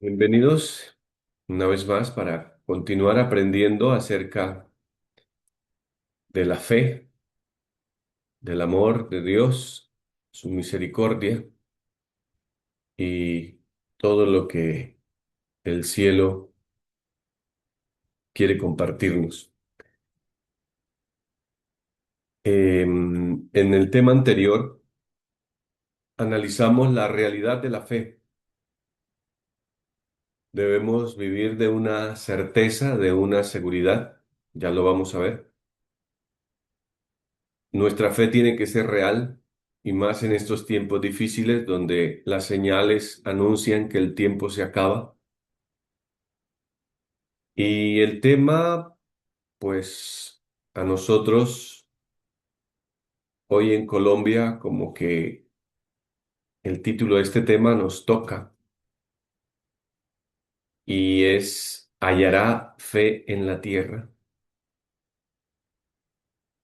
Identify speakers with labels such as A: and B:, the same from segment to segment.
A: Bienvenidos una vez más para continuar aprendiendo acerca de la fe, del amor de Dios, su misericordia y todo lo que el cielo quiere compartirnos. En el tema anterior analizamos la realidad de la fe. Debemos vivir de una certeza, de una seguridad, ya lo vamos a ver. Nuestra fe tiene que ser real y más en estos tiempos difíciles donde las señales anuncian que el tiempo se acaba. Y el tema, pues a nosotros hoy en Colombia como que el título de este tema nos toca y es ¿hallará fe en la tierra?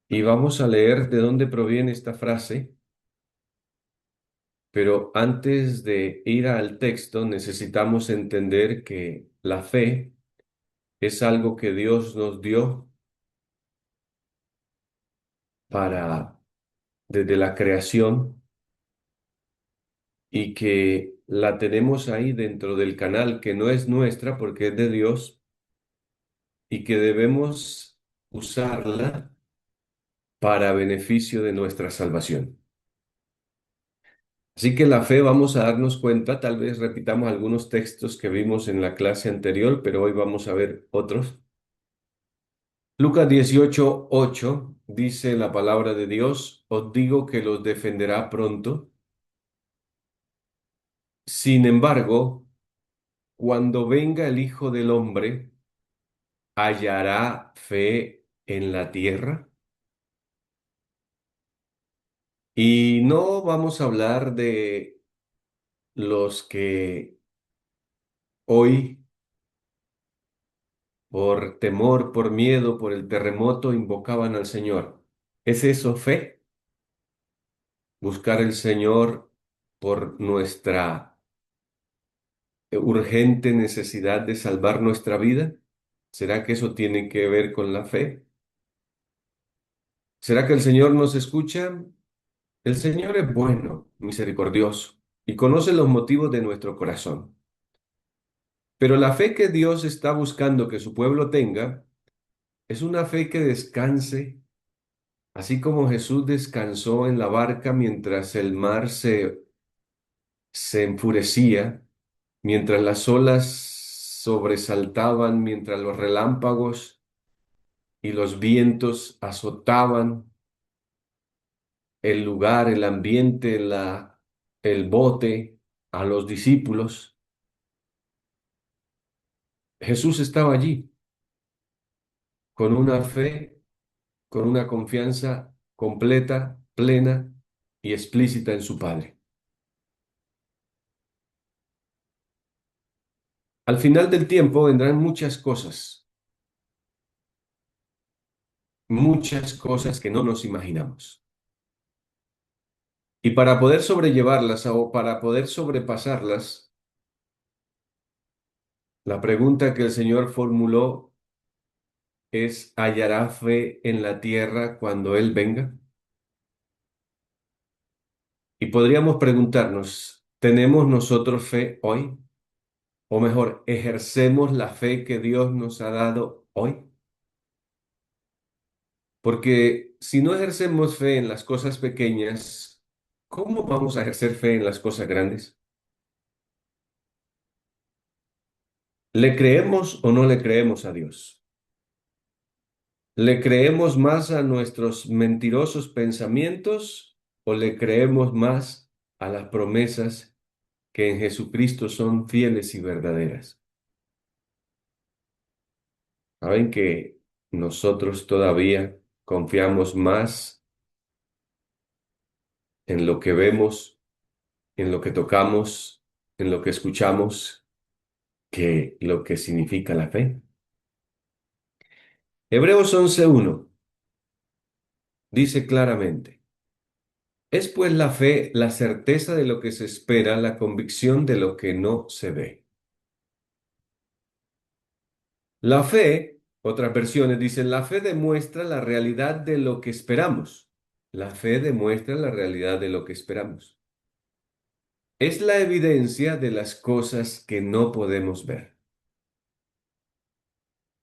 A: Y vamos a leer de dónde proviene esta frase, pero antes de ir al texto necesitamos entender que la fe es algo que Dios nos dio para desde la creación y que la tenemos ahí dentro del canal que no es nuestra porque es de Dios y que debemos usarla para beneficio de nuestra salvación. Así que la fe vamos a darnos cuenta, tal vez repitamos algunos textos que vimos en la clase anterior, pero hoy vamos a ver otros. Lucas 18:8 dice la palabra de Dios, os digo que los defenderá pronto. Sin embargo, cuando venga el Hijo del Hombre, ¿hallará fe en la tierra? Y no vamos a hablar de los que hoy, por temor, por miedo, por el terremoto, invocaban al Señor. ¿Es eso fe? Buscar el Señor por nuestra urgente necesidad de salvar nuestra vida. ¿Será que eso tiene que ver con la fe? ¿Será que el Señor nos escucha? El Señor es bueno, misericordioso y conoce los motivos de nuestro corazón. Pero la fe que Dios está buscando que su pueblo tenga es una fe que descanse, así como Jesús descansó en la barca mientras el mar se enfurecía, mientras las olas sobresaltaban, mientras los relámpagos y los vientos azotaban el lugar, el ambiente, el bote, a los discípulos. Jesús estaba allí con una fe, con una confianza completa, plena y explícita en su Padre. Al final del tiempo vendrán muchas cosas que no nos imaginamos. Y para poder sobrellevarlas o para poder sobrepasarlas, la pregunta que el Señor formuló es, ¿hallará fe en la tierra cuando Él venga? Y podríamos preguntarnos, ¿tenemos nosotros fe hoy? O mejor, ¿ejercemos la fe que Dios nos ha dado hoy? Porque si no ejercemos fe en las cosas pequeñas, ¿cómo vamos a ejercer fe en las cosas grandes? ¿Le creemos o no le creemos a Dios? ¿Le creemos más a nuestros mentirosos pensamientos o le creemos más a las promesas que en Jesucristo son fieles y verdaderas? Saben que nosotros todavía confiamos más en lo que vemos, en lo que tocamos, en lo que escuchamos, que lo que significa la fe. Hebreos 11:1 dice claramente, es pues la fe la certeza de lo que se espera, la convicción de lo que no se ve. La fe, otras versiones dicen, la fe demuestra la realidad de lo que esperamos. La fe demuestra la realidad de lo que esperamos. Es la evidencia de las cosas que no podemos ver.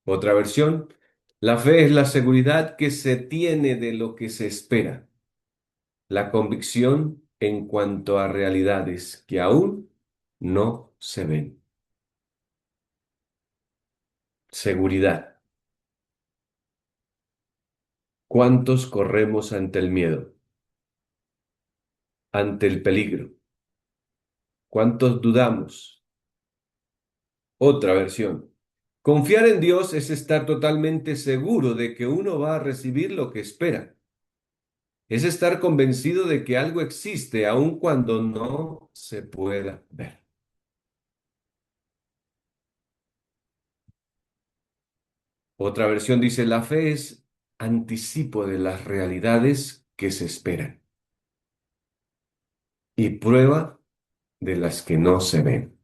A: Otra versión, la fe es la seguridad que se tiene de lo que se espera, la convicción en cuanto a realidades que aún no se ven. Seguridad. ¿Cuántos corremos ante el miedo, ante el peligro? ¿Cuántos dudamos? Otra versión. Confiar en Dios es estar totalmente seguro de que uno va a recibir lo que espera. Es estar convencido de que algo existe aun cuando no se pueda ver. Otra versión dice, la fe es anticipo de las realidades que se esperan y prueba de las que no se ven.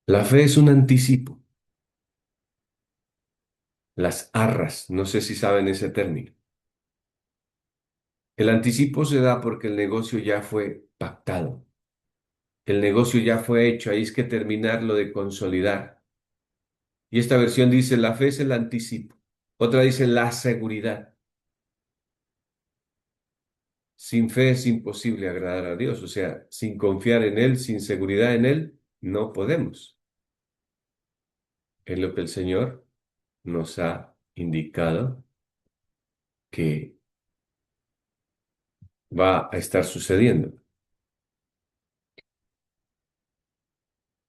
A: La fe es un anticipo. Las arras, no sé si saben ese término. El anticipo se da porque el negocio ya fue pactado. El negocio ya fue hecho, ahí es que terminarlo de consolidar. Y esta versión dice, la fe es el anticipo. Otra dice, la seguridad. Sin fe es imposible agradar a Dios, o sea, sin confiar en Él, sin seguridad en Él, no podemos. Es lo que el Señor nos ha indicado que va a estar sucediendo.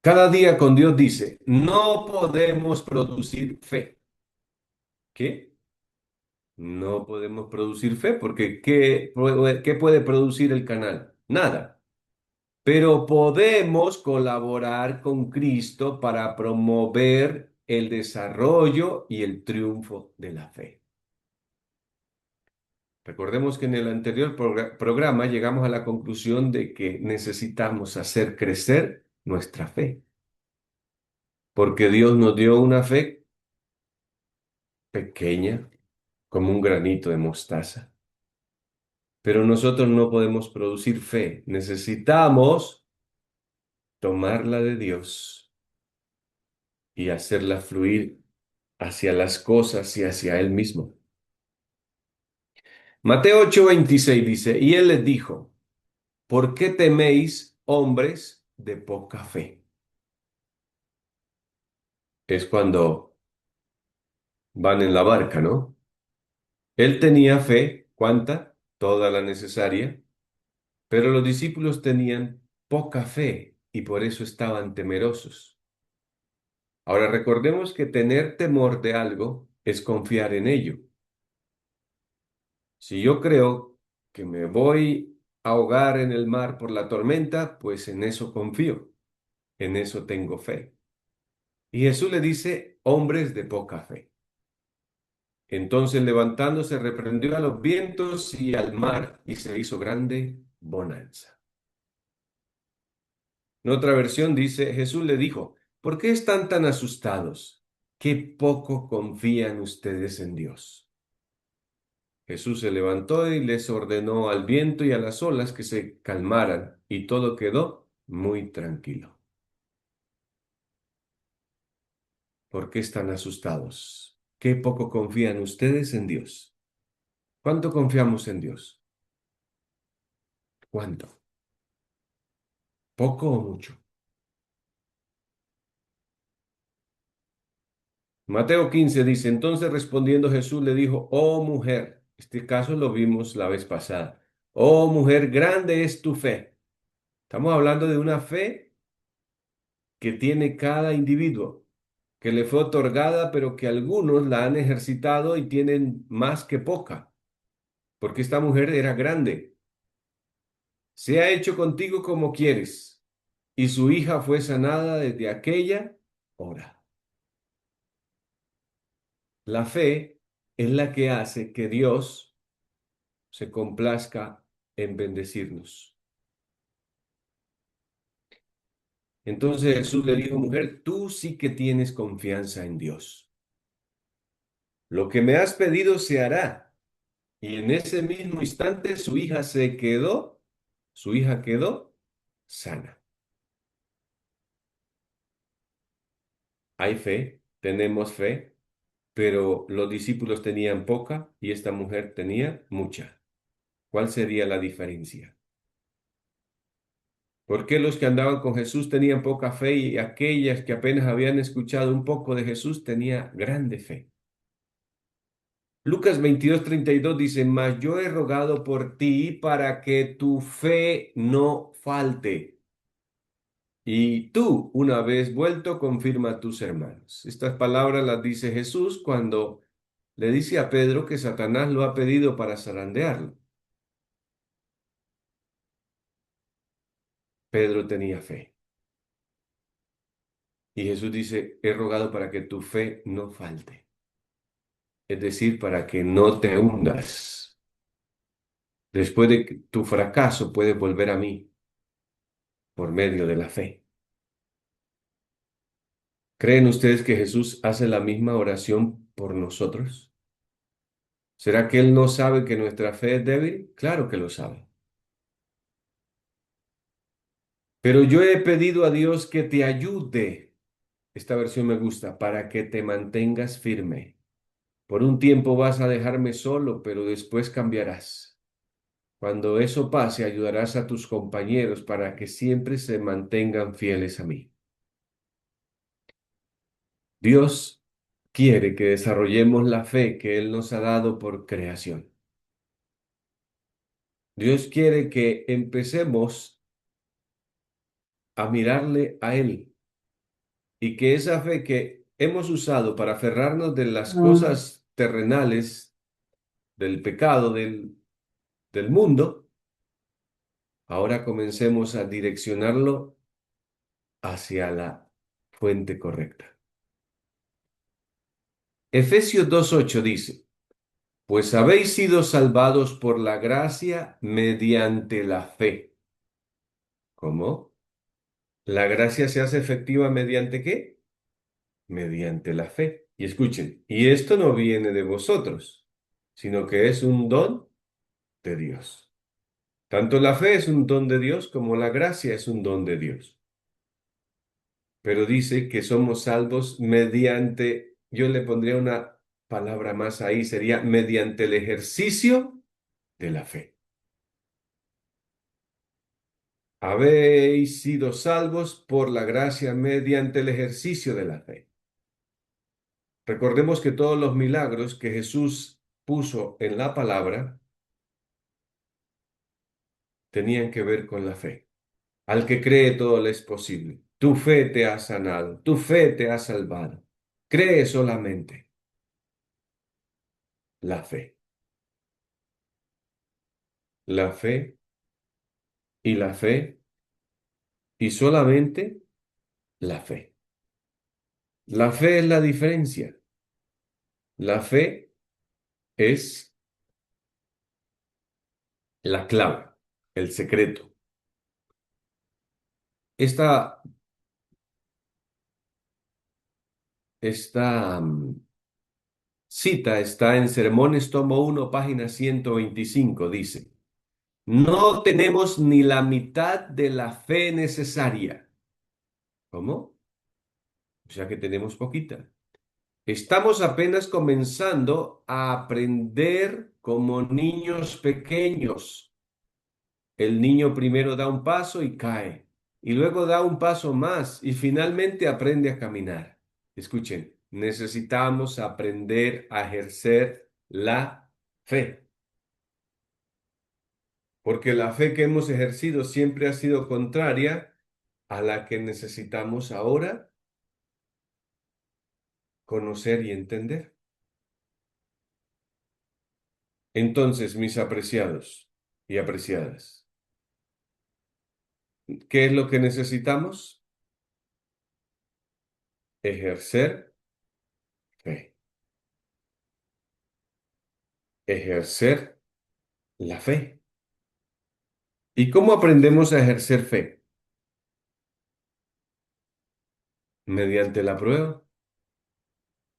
A: Cada día con Dios dice, no podemos producir fe. ¿Qué? No podemos producir fe porque ¿qué puede producir el canal? Nada. Pero podemos colaborar con Cristo para promover el desarrollo y el triunfo de la fe. Recordemos que en el anterior programa llegamos a la conclusión de que necesitamos hacer crecer nuestra fe, porque Dios nos dio una fe pequeña, como un granito de mostaza. Pero nosotros no podemos producir fe, necesitamos tomarla de Dios y hacerla fluir hacia las cosas y hacia Él mismo. Mateo 8:26 dice, y Él les dijo, ¿por qué teméis, hombres de poca fe? Es cuando van en la barca, ¿no? Él tenía fe, ¿cuánta? Toda la necesaria, pero los discípulos tenían poca fe y por eso estaban temerosos. Ahora recordemos que tener temor de algo es confiar en ello. Si yo creo que me voy a ahogar en el mar por la tormenta, pues en eso confío, en eso tengo fe. Y Jesús le dice, hombres de poca fe. Entonces levantándose reprendió a los vientos y al mar y se hizo grande bonanza. En otra versión dice, Jesús le dijo, ¿por qué están tan asustados? ¿Qué poco confían ustedes en Dios? Jesús se levantó y les ordenó al viento y a las olas que se calmaran, y todo quedó muy tranquilo. ¿Por qué están asustados? ¿Qué poco confían ustedes en Dios? ¿Cuánto confiamos en Dios? ¿Cuánto? ¿Poco o mucho? Mateo 15 dice, entonces respondiendo Jesús le dijo, oh mujer, este caso lo vimos la vez pasada, oh mujer, grande es tu fe. Estamos hablando de una fe que tiene cada individuo, que le fue otorgada, pero que algunos la han ejercitado y tienen más que poca, porque esta mujer era grande. Se ha hecho contigo como quieres, y su hija fue sanada desde aquella hora. La fe es la que hace que Dios se complazca en bendecirnos. Entonces Jesús le dijo, mujer, tú sí que tienes confianza en Dios. Lo que me has pedido se hará. Y en ese mismo instante su hija quedó sana. Hay fe, tenemos fe, pero los discípulos tenían poca y esta mujer tenía mucha. ¿Cuál sería la diferencia? ¿Por qué los que andaban con Jesús tenían poca fe y aquellas que apenas habían escuchado un poco de Jesús tenía grande fe? Lucas 22:32 dice, mas yo he rogado por ti para que tu fe no falte. Y tú, una vez vuelto, confirma a tus hermanos. Estas palabras las dice Jesús cuando le dice a Pedro que Satanás lo ha pedido para zarandearlo. Pedro tenía fe. Y Jesús dice, he rogado para que tu fe no falte. Es decir, para que no te hundas. Después de tu fracaso puedes volver a mí por medio de la fe. ¿Creen ustedes que Jesús hace la misma oración por nosotros? ¿Será que Él no sabe que nuestra fe es débil? Claro que lo sabe. Pero yo he pedido a Dios que te ayude. Esta versión me gusta, para que te mantengas firme. Por un tiempo vas a dejarme solo, pero después cambiarás. Cuando eso pase, ayudarás a tus compañeros para que siempre se mantengan fieles a mí. Dios quiere que desarrollemos la fe que Él nos ha dado por creación. Dios quiere que empecemos a mirarle a Él y que esa fe que hemos usado para aferrarnos de las cosas terrenales, del pecado, del mundo, ahora comencemos a direccionarlo hacia la fuente correcta. Efesios 2:8 dice, pues habéis sido salvados por la gracia mediante la fe. ¿Cómo? ¿La gracia se hace efectiva mediante qué? Mediante la fe. Y escuchen, y esto no viene de vosotros, sino que es un don de Dios. Tanto la fe es un don de Dios como la gracia es un don de Dios. Pero dice que somos salvos mediante, yo le pondría una palabra más ahí, sería mediante el ejercicio de la fe. Habéis sido salvos por la gracia mediante el ejercicio de la fe. Recordemos que todos los milagros que Jesús puso en la palabra tenían que ver con la fe. Al que cree todo le es posible. Tu fe te ha sanado, tu fe te ha salvado. Cree solamente la fe. La fe y la fe y solamente la fe. La fe es la diferencia. La fe es la clave, el secreto. Esta, esta cita está en Sermones, tomo 1, página 125. Dice, no tenemos ni la mitad de la fe necesaria. ¿Cómo? O sea que tenemos poquita. Estamos apenas comenzando a aprender como niños pequeños. El niño primero da un paso y cae, y luego da un paso más y finalmente aprende a caminar. Escuchen, necesitamos aprender a ejercer la fe, porque la fe que hemos ejercido siempre ha sido contraria a la que necesitamos ahora conocer y entender. Entonces, mis apreciados y apreciadas, ¿qué es lo que necesitamos? Ejercer fe. Ejercer la fe. ¿Y cómo aprendemos a ejercer fe? mediante la prueba,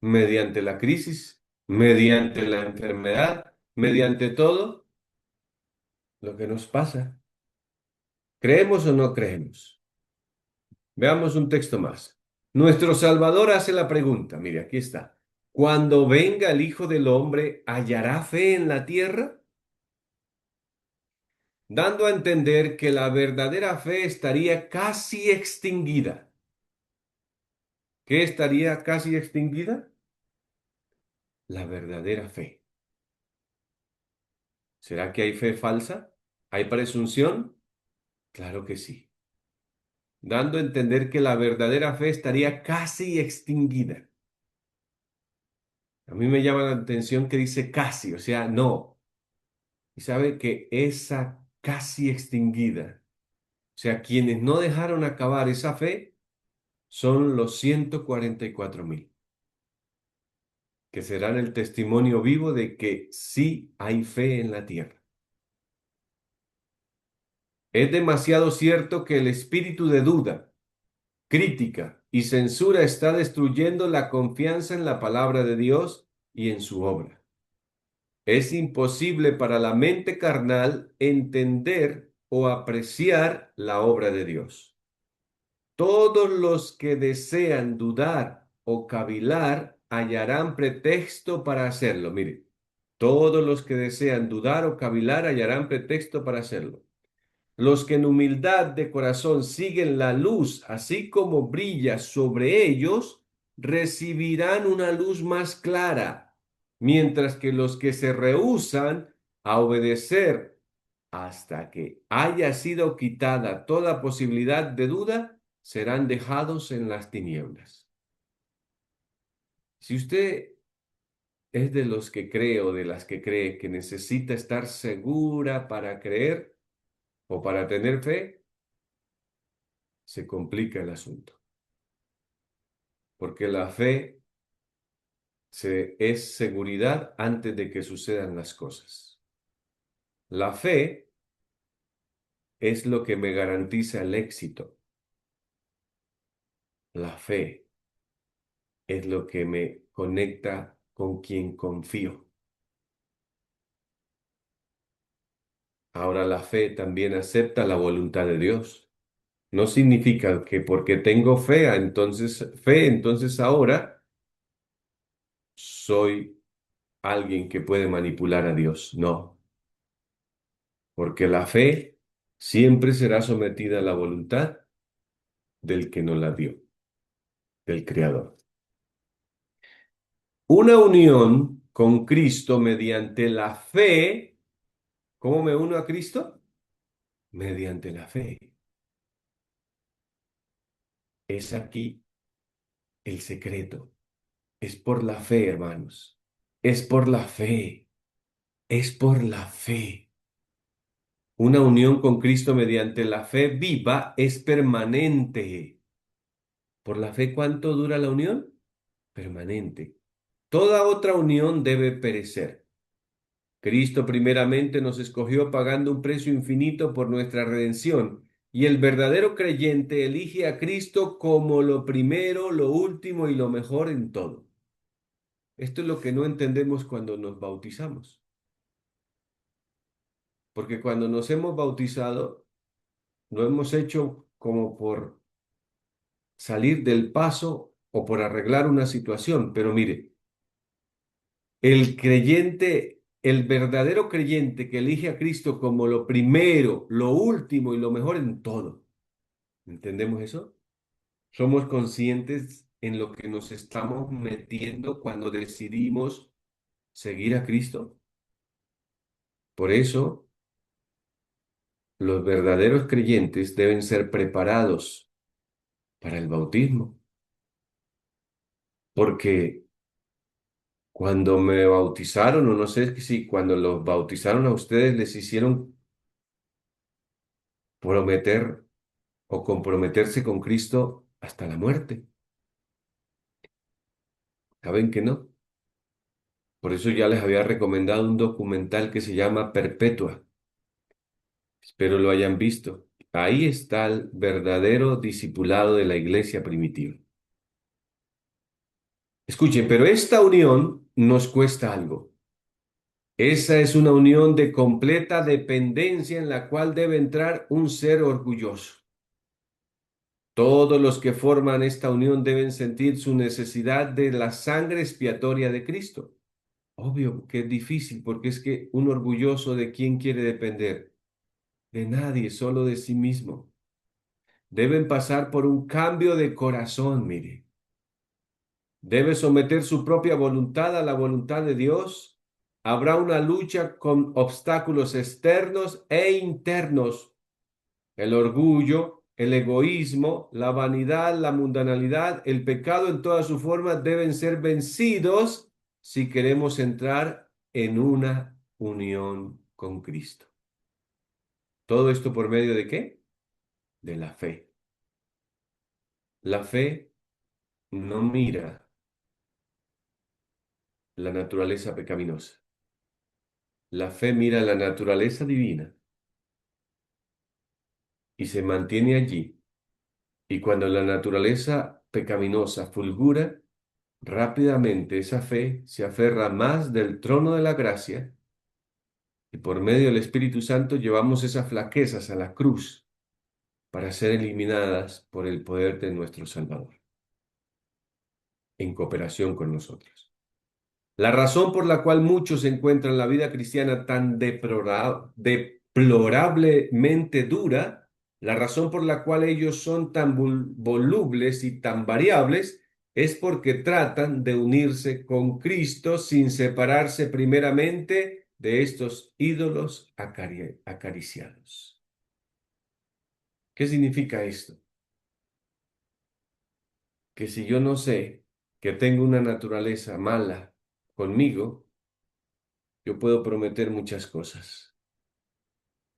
A: mediante la crisis, mediante la enfermedad, mediante todo lo que nos pasa. ¿Creemos o no creemos? Veamos un texto más. Nuestro Salvador hace la pregunta, mire, aquí está. Cuando venga el Hijo del Hombre, ¿hallará fe en la tierra? Dando a entender que la verdadera fe estaría casi extinguida. ¿Qué estaría casi extinguida? La verdadera fe. ¿Será que hay fe falsa? ¿Hay presunción? Claro que sí. Dando a entender que la verdadera fe estaría casi extinguida. A mí me llama la atención que dice casi, o sea, no. Y sabe que esa casi extinguida, o sea, quienes no dejaron acabar esa fe son los 144.000, que serán el testimonio vivo de que sí hay fe en la tierra. Es demasiado cierto que el espíritu de duda, crítica y censura está destruyendo la confianza en la palabra de Dios y en su obra. Es imposible para la mente carnal entender o apreciar la obra de Dios. Todos los que desean dudar o cavilar hallarán pretexto para hacerlo. Mire, todos los que desean dudar o cavilar hallarán pretexto para hacerlo. Los que en humildad de corazón siguen la luz, así como brilla sobre ellos, recibirán una luz más clara, mientras que los que se rehúsan a obedecer hasta que haya sido quitada toda posibilidad de duda, serán dejados en las tinieblas. Si usted es de los que cree o de las que cree que necesita estar segura para creer o para tener fe, se complica el asunto, porque la fe es seguridad antes de que sucedan las cosas. La fe es lo que me garantiza el éxito. La fe es lo que me conecta con quien confío. Ahora la fe también acepta la voluntad de Dios. No significa que porque tengo fe, entonces ahora soy alguien que puede manipular a Dios. No, porque la fe siempre será sometida a la voluntad del que nos la dio, del Creador. Una unión con Cristo mediante la fe. ¿Cómo me uno a Cristo? Mediante la fe. Es aquí el secreto. Es por la fe, hermanos. Es por la fe. Es por la fe. Una unión con Cristo mediante la fe viva es permanente. ¿Por la fe cuánto dura la unión? Permanente. Toda otra unión debe perecer. Cristo primeramente nos escogió pagando un precio infinito por nuestra redención, y el verdadero creyente elige a Cristo como lo primero, lo último y lo mejor en todo. Esto es lo que no entendemos cuando nos bautizamos, porque cuando nos hemos bautizado, lo hemos hecho como por salir del paso o por arreglar una situación, pero mire, el creyente, el verdadero creyente que elige a Cristo como lo primero, lo último y lo mejor en todo. ¿Entendemos eso? Somos conscientes en lo que nos estamos metiendo cuando decidimos seguir a Cristo. Por eso, los verdaderos creyentes deben ser preparados para el bautismo, porque cuando me bautizaron, o no sé si cuando los bautizaron a ustedes les hicieron prometer o comprometerse con Cristo hasta la muerte. ¿Saben que no? Por eso ya les había recomendado un documental que se llama Perpetua. Espero lo hayan visto. Ahí está el verdadero discipulado de la iglesia primitiva. Escuchen, pero esta unión nos cuesta algo. Esa es una unión de completa dependencia en la cual debe entrar un ser orgulloso. Todos los que forman esta unión deben sentir su necesidad de la sangre expiatoria de Cristo. Obvio que es difícil porque es que un orgulloso ¿de quién quiere depender? De nadie, solo de sí mismo. Deben pasar por un cambio de corazón, mire. Debe someter su propia voluntad a la voluntad de Dios. Habrá una lucha con obstáculos externos e internos. El orgullo, el egoísmo, la vanidad, la mundanalidad, el pecado en todas sus formas deben ser vencidos si queremos entrar en una unión con Cristo. ¿Todo esto por medio de qué? De la fe. La fe no mira la naturaleza pecaminosa. La fe mira la naturaleza divina y se mantiene allí. Y cuando la naturaleza pecaminosa fulgura, rápidamente esa fe se aferra más del trono de la gracia y por medio del Espíritu Santo llevamos esas flaquezas a la cruz para ser eliminadas por el poder de nuestro Salvador, en cooperación con nosotros. La razón por la cual muchos encuentran la vida cristiana tan deplorablemente dura, la razón por la cual ellos son tan volubles y tan variables, es porque tratan de unirse con Cristo sin separarse primeramente de estos ídolos acariciados. ¿Qué significa esto? Que si yo no sé que tengo una naturaleza mala conmigo, yo puedo prometer muchas cosas.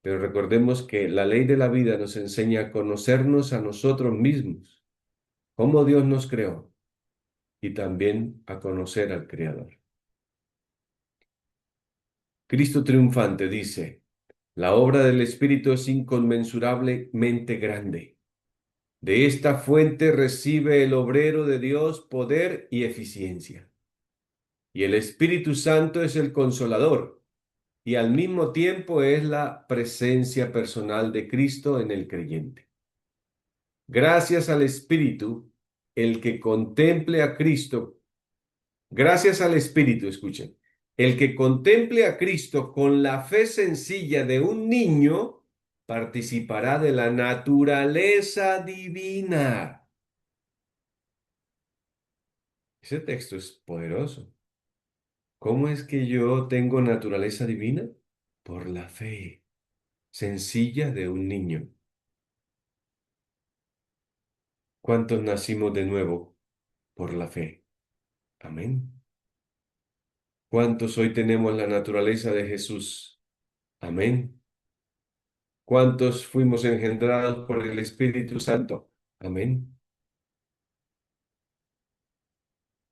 A: Pero recordemos que la ley de la vida nos enseña a conocernos a nosotros mismos, cómo Dios nos creó, y también a conocer al Creador. Cristo triunfante dice, la obra del Espíritu es inconmensurablemente grande. De esta fuente recibe el obrero de Dios poder y eficiencia. Y el Espíritu Santo es el consolador, y al mismo tiempo es la presencia personal de Cristo en el creyente. Gracias al Espíritu, el que contemple a Cristo, gracias al Espíritu, escuchen, el que contemple a Cristo con la fe sencilla de un niño, participará de la naturaleza divina. Ese texto es poderoso. ¿Cómo es que yo tengo naturaleza divina? Por la fe sencilla de un niño. ¿Cuántos nacimos de nuevo por la fe? Amén. ¿Cuántos hoy tenemos la naturaleza de Jesús? Amén. ¿Cuántos fuimos engendrados por el Espíritu Santo? Amén.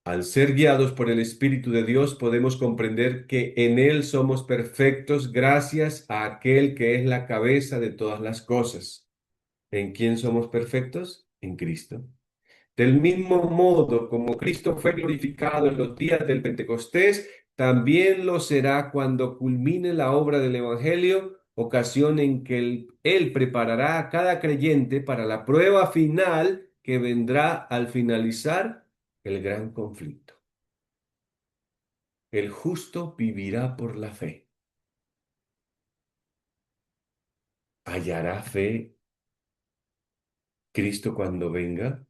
A: Al ser guiados por el Espíritu de Dios, podemos comprender que en Él somos perfectos gracias a aquel que es la cabeza de todas las cosas. ¿En quién somos perfectos? En Cristo. Del mismo modo como Cristo fue glorificado en los días del Pentecostés, también lo será cuando culmine la obra del Evangelio, ocasión en que Él preparará a cada creyente para la prueba final que vendrá al finalizar el gran conflicto. El justo vivirá por la fe. ¿Hallará fe Cristo cuando venga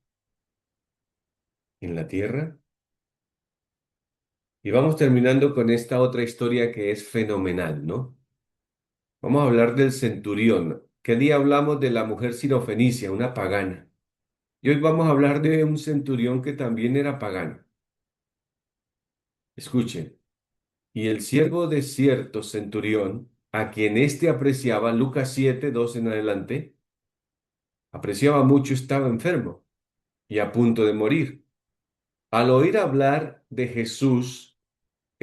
A: en la tierra? Y vamos terminando con esta otra historia que es fenomenal, ¿no? Vamos a hablar del centurión. ¿Qué día hablamos de la mujer sirofenicia, una pagana? Y hoy vamos a hablar de un centurión que también era pagano. Escuchen. Y el siervo de cierto centurión, a quien éste apreciaba, Lucas 7, 2 en adelante, apreciaba mucho, estaba enfermo y a punto de morir. Al oír hablar de Jesús,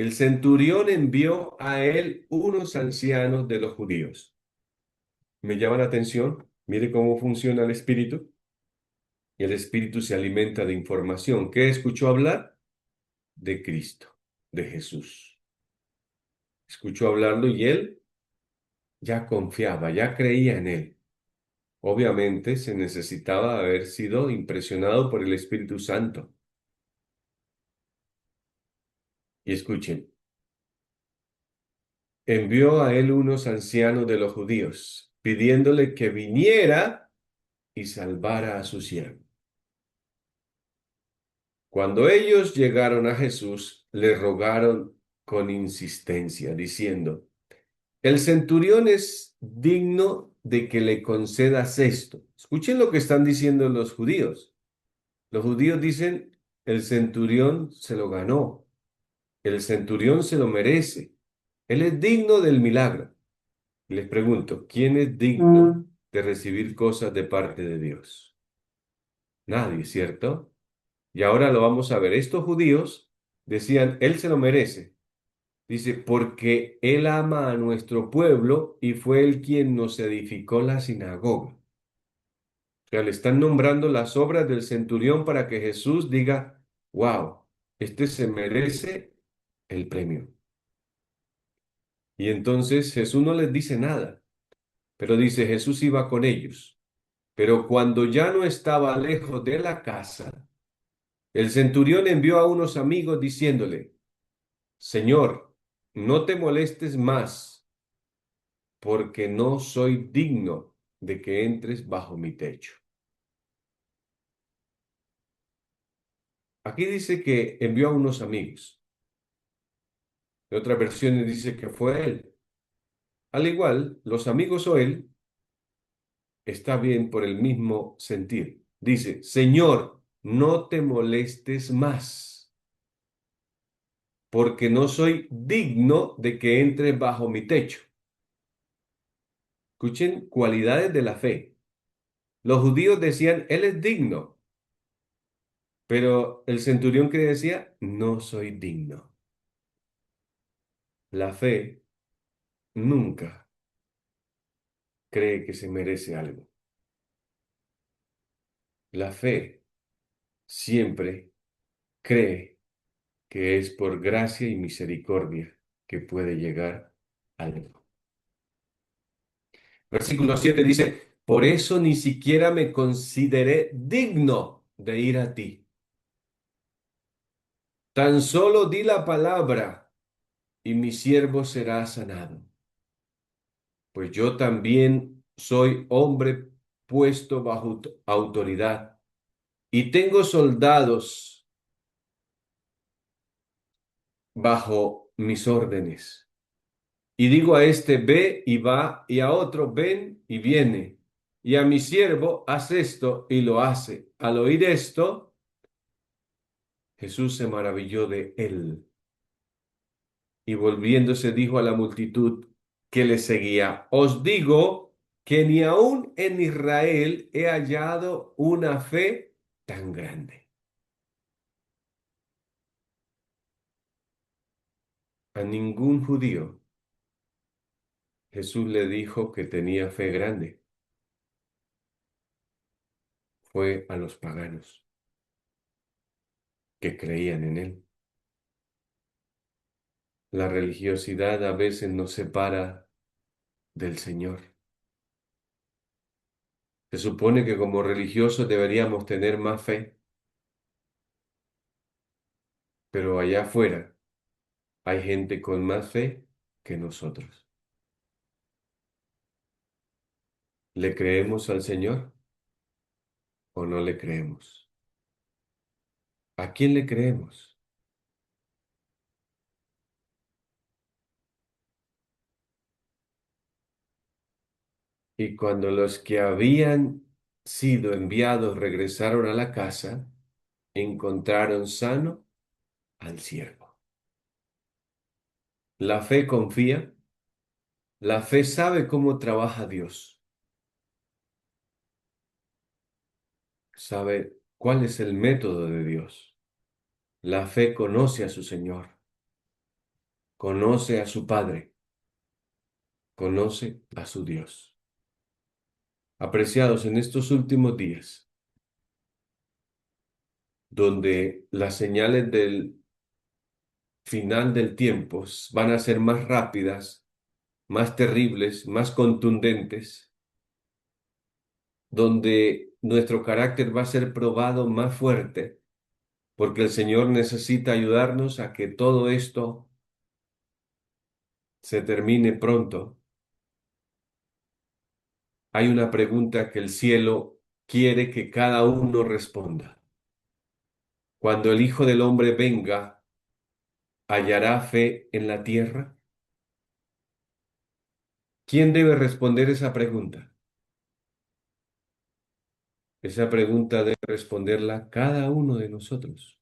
A: el centurión envió a él unos ancianos de los judíos. Me llama la atención, mire cómo funciona el espíritu. Y el espíritu se alimenta de información. ¿Qué escuchó hablar? de Cristo, de Jesús. Escuchó hablarlo y él ya confiaba, ya creía en él. Obviamente se necesitaba haber sido impresionado por el Espíritu Santo. Y escuchen, envió a él unos ancianos de los judíos, pidiéndole que viniera y salvara a su siervo. Cuando ellos llegaron a Jesús, le rogaron con insistencia, diciendo, el centurión es digno de que le concedas esto. Escuchen lo que están diciendo los judíos. Los judíos dicen, el centurión se lo ganó, el centurión se lo merece, él es digno del milagro. Les pregunto, ¿quién es digno de recibir cosas de parte de Dios? Nadie, ¿cierto? Y ahora lo vamos a ver. Estos judíos decían, él se lo merece. Dice, porque él ama a nuestro pueblo y fue él quien nos edificó la sinagoga. O sea, le están nombrando las obras del centurión para que Jesús diga, wow, este se merece el premio. Y entonces Jesús no les dice nada, pero dice, Jesús iba con ellos. Pero cuando ya no estaba lejos de la casa, el centurión envió a unos amigos diciéndole, Señor, no te molestes más, porque no soy digno de que entres bajo mi techo. Aquí dice que envió a unos amigos. En otras versiones dice que fue él. Al igual, los amigos o él está bien por el mismo sentir. Dice, Señor, no te molestes más, porque no soy digno de que entres bajo mi techo. Escuchen cualidades de la fe. Los judíos decían, Él es digno, pero el centurión que decía, no soy digno. La fe nunca cree que se merece algo. La fe siempre cree que es por gracia y misericordia que puede llegar a algo. Versículo 7 dice, por eso ni siquiera me consideré digno de ir a ti. Tan solo di la palabra y mi siervo será sanado. Pues yo también soy hombre puesto bajo autoridad y tengo soldados bajo mis órdenes. Y digo a este, ve y va, y a otro, ven y viene. Y a mi siervo, haz esto y lo hace. Al oír esto, Jesús se maravilló de él. Y volviéndose dijo a la multitud que le seguía, os digo que ni aún en Israel he hallado una fe tan grande. A ningún judío Jesús le dijo que tenía fe grande. Fue a los paganos que creían en él. La religiosidad a veces nos separa del Señor. Se supone que como religiosos deberíamos tener más fe, pero allá afuera hay gente con más fe que nosotros. ¿Le creemos al Señor o no le creemos? ¿A quién le creemos? Y cuando los que habían sido enviados regresaron a la casa, encontraron sano al siervo. La fe confía, la fe sabe cómo trabaja Dios, sabe cuál es el método de Dios. La fe conoce a su Señor, conoce a su Padre, conoce a su Dios. Apreciados en estos últimos días, donde las señales del final del tiempo van a ser más rápidas, más terribles, más contundentes, donde nuestro carácter va a ser probado más fuerte, porque el Señor necesita ayudarnos a que todo esto se termine pronto. Hay una pregunta que el cielo quiere que cada uno responda. Cuando el Hijo del Hombre venga, ¿hallará fe en la tierra? ¿Quién debe responder esa pregunta? Esa pregunta debe responderla cada uno de nosotros.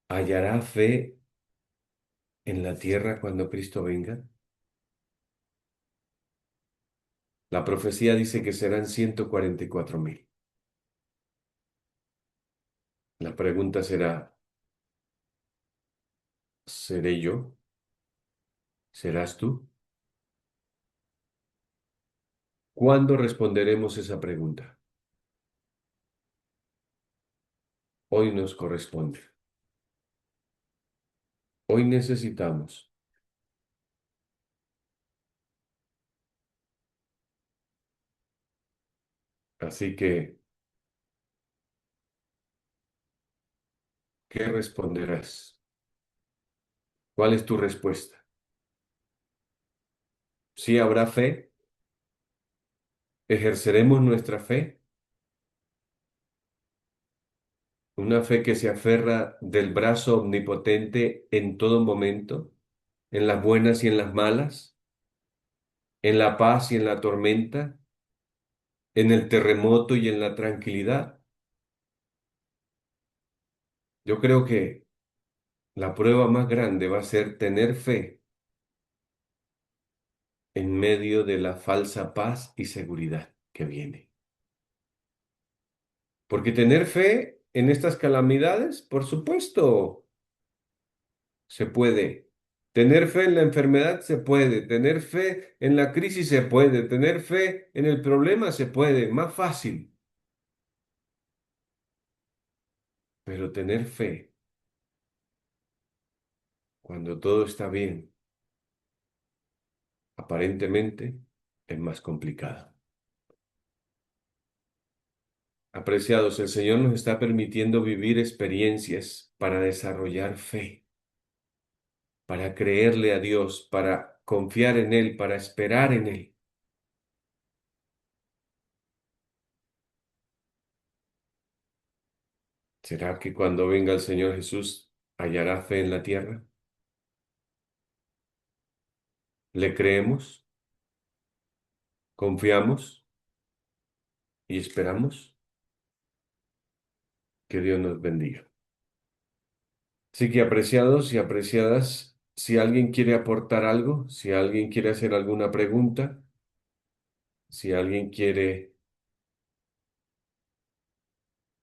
A: ¿Hallará fe en la tierra cuando Cristo venga? La profecía dice que serán 144.000. La pregunta será, ¿seré yo? ¿Serás tú? ¿Cuándo responderemos esa pregunta? Hoy nos corresponde. Hoy necesitamos. Así que, ¿qué responderás? ¿Cuál es tu respuesta? ¿Sí habrá fe? ¿Ejerceremos nuestra fe? Una fe que se aferra del brazo omnipotente en todo momento, en las buenas y en las malas, en la paz y en la tormenta, en el terremoto y en la tranquilidad. Yo creo que la prueba más grande va a ser tener fe en medio de la falsa paz y seguridad que viene. Porque tener fe en estas calamidades, por supuesto, se puede. Tener fe en la enfermedad se puede. Tener fe en la crisis se puede. Tener fe en el problema se puede. Más fácil. Pero tener fe cuando todo está bien, aparentemente, es más complicado. Apreciados, el Señor nos está permitiendo vivir experiencias para desarrollar fe, para creerle a Dios, para confiar en Él, para esperar en Él. ¿Será que cuando venga el Señor Jesús hallará fe en la tierra? ¿Le creemos? ¿Confiamos y esperamos? Que Dios nos bendiga. Así que apreciados y apreciadas, si alguien quiere aportar algo, si alguien quiere hacer alguna pregunta, si alguien quiere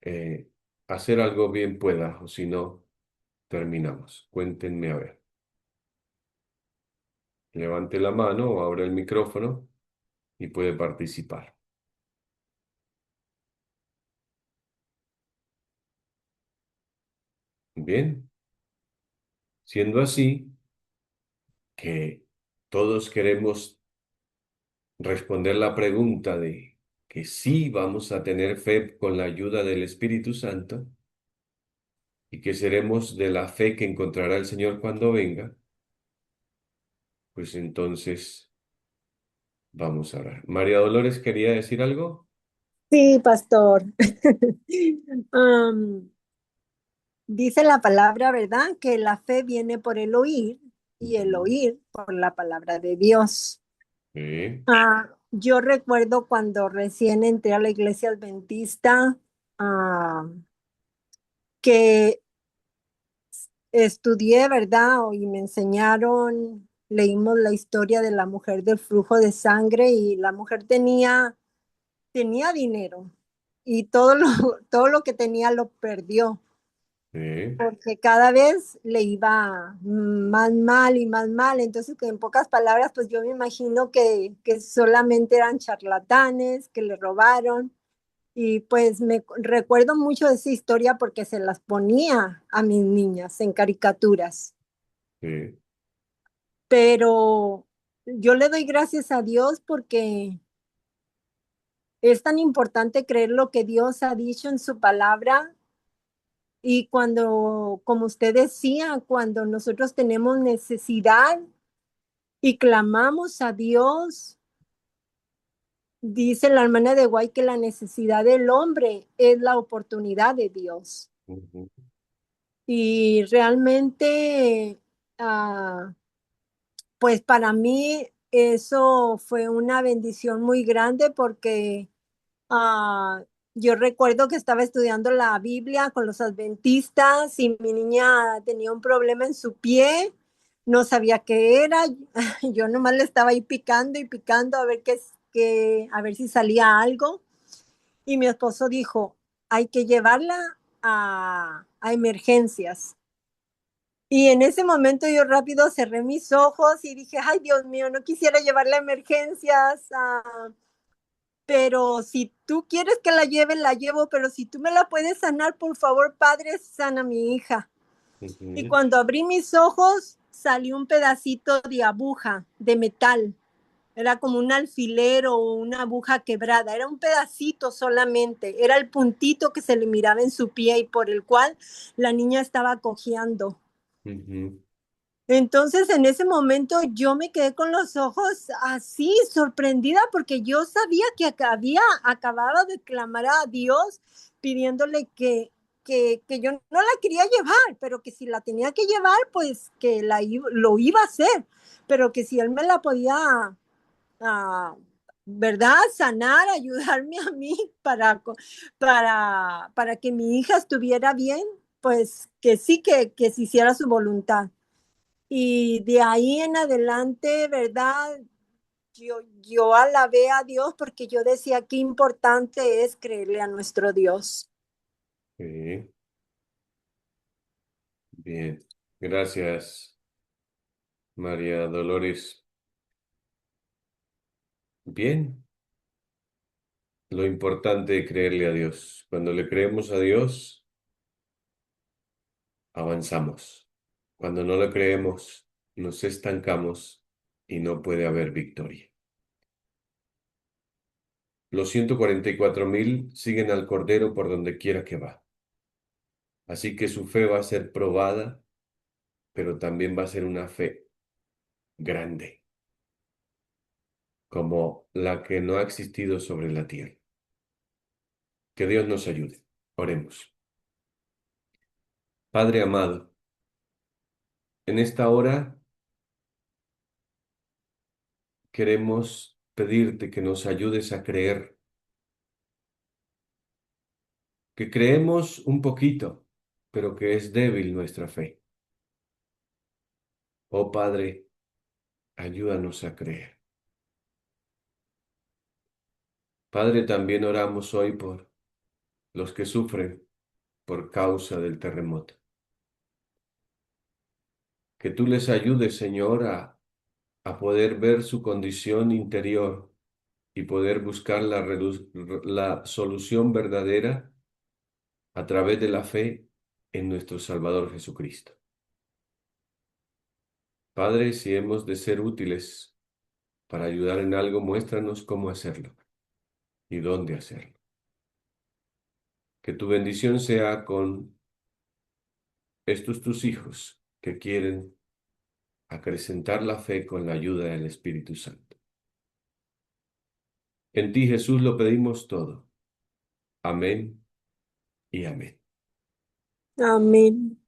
A: eh, hacer algo bien pueda, o si no, terminamos. Cuéntenme a ver. Levante la mano o abra el micrófono y puede participar. Bien, siendo así que todos queremos responder la pregunta de que sí vamos a tener fe con la ayuda del Espíritu Santo y que seremos de la fe que encontrará el Señor cuando venga, pues entonces vamos a orar. María Dolores, ¿quería decir algo?
B: Sí, pastor. Am, Dice la palabra, ¿verdad? Que la fe viene por el oír y el
A: Ujú.
B: oír por la palabra de Dios.
A: Sí,
B: Yo recuerdo cuando recién entré a la iglesia adventista, ah, que estudié, ¿verdad? Y me enseñaron, leímos la historia de la mujer del flujo de sangre y la mujer tenía dinero y todo lo que tenía lo perdió,
A: sí.
B: porque cada vez le iba más mal y más mal. Entonces, que en pocas palabras, pues yo me imagino que solamente eran charlatanes, que le robaron. Y pues recuerdo mucho de esa historia porque se las ponía a mis niñas en caricaturas.
A: Sí.
B: Pero yo le doy gracias a Dios porque es tan importante creer lo que Dios ha dicho en su palabra. Y cuando, como usted decía, cuando nosotros tenemos necesidad y clamamos a Dios, dice la hermana de Guay que la necesidad del hombre es la oportunidad de Dios.
A: Ujú,
B: Y realmente, pues para mí eso fue una bendición muy grande porque yo recuerdo que estaba estudiando la Biblia con los adventistas y mi niña tenía un problema en su pie, no sabía qué era, yo nomás le estaba ahí picando y picando a ver a ver si salía algo. Y mi esposo dijo, hay que llevarla a emergencias. Y en ese momento yo rápido cerré mis ojos y dije, ay Dios mío, no quisiera llevarla a emergencias, pero si tú quieres que la lleve, la llevo, pero si tú me la puedes sanar, por favor, Padre, sana a mi hija. Y
A: ujú,
B: cuando abrí mis ojos, salió un pedacito de aguja, de metal. Era como un alfiler o una aguja quebrada, era un pedacito solamente, era el puntito que se le miraba en su pie y por el cual la niña estaba cojeando.
A: ujú,
B: Entonces, en ese momento yo me quedé con los ojos así, sorprendida, porque yo sabía que había acabado de clamar a Dios pidiéndole que yo no la quería llevar, pero que si la tenía que llevar, pues que lo iba a hacer, pero que si él me la podía, ah, ¿verdad? Sanar, ayudarme a mí para que mi hija estuviera bien, pues que sí, que se hiciera su voluntad. Y de ahí en adelante, ¿verdad? Yo alabé a Dios porque yo decía qué importante es creerle a nuestro Dios.
A: sí. Bien. Gracias, María Dolores. Bien. Lo importante es creerle a Dios. Cuando le creemos a Dios, avanzamos. Cuando no le creemos, nos estancamos y no puede haber victoria. Los 144.000 siguen al Cordero por donde quiera que va. Así que su fe va a ser probada, pero también va a ser una fe grande, como la que no ha existido sobre la tierra. Que Dios nos ayude. Oremos. Padre amado, en esta hora queremos pedirte que nos ayudes a creer, que creemos un poquito, pero que es débil nuestra fe. Oh Padre, ayúdanos a creer. Padre, también oramos hoy por los que sufren por causa del terremoto. Que tú les ayudes, Señor, a poder ver su condición interior y poder buscar la solución verdadera a través de la fe en nuestro Salvador Jesucristo. Padre, si hemos de ser útiles para ayudar en algo, muéstranos cómo hacerlo y dónde hacerlo. Que tu bendición sea con estos tus hijos que quieren acrecentar la fe con la ayuda del Espíritu Santo. En ti, Jesús, lo pedimos todo. Amén y amén.
B: Amén.